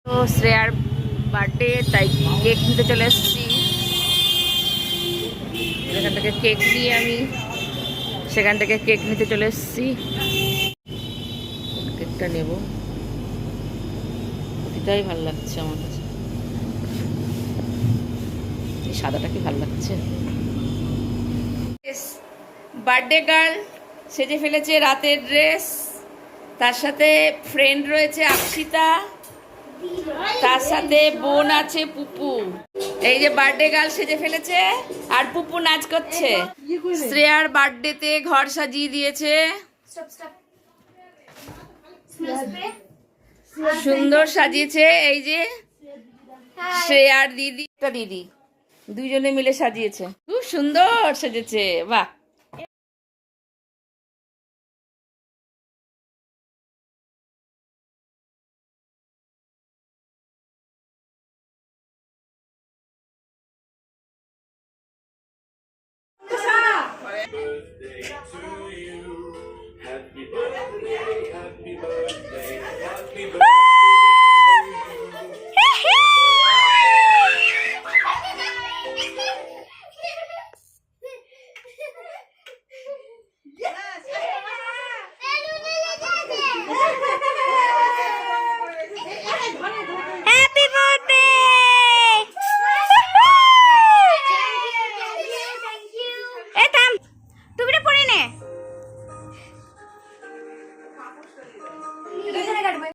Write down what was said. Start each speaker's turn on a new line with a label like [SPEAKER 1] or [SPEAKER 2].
[SPEAKER 1] তো শ্রেয়ার বার্থডে, তাই কেক নিতে চলে এসেছি। এখান থেকে কেক নিয়ে আমি সেখান থেকে কেক নিতে চলে এসেছি। কেকটা নেব, এটাই ভালো লাগছে আমার কাছে। এই সাদাটা কি ভালো লাগছে। বার্থডে গার্ল সেজে ফেলেছে, রাতের ড্রেস, তার সাথে ফ্রেন্ড রয়েছে আকশিতা, তার সাথে বোন আছে পুপু। এই যে বার্থডে গার্ল সেজে ফেলেছে আর পুপু নাচ করছে। শ্রেয়ার বার্থডেতে ঘর সাজিয়ে দিয়েছে, সুন্দর সাজিয়েছে। এই যে শ্রেয়ার দিদি, দিদি দুইজনে মিলে সাজিয়েছে, খুব সুন্দর সেজেছে, বাহ।
[SPEAKER 2] Birthday to you. Happy birthday, happy birthday, happy birthday.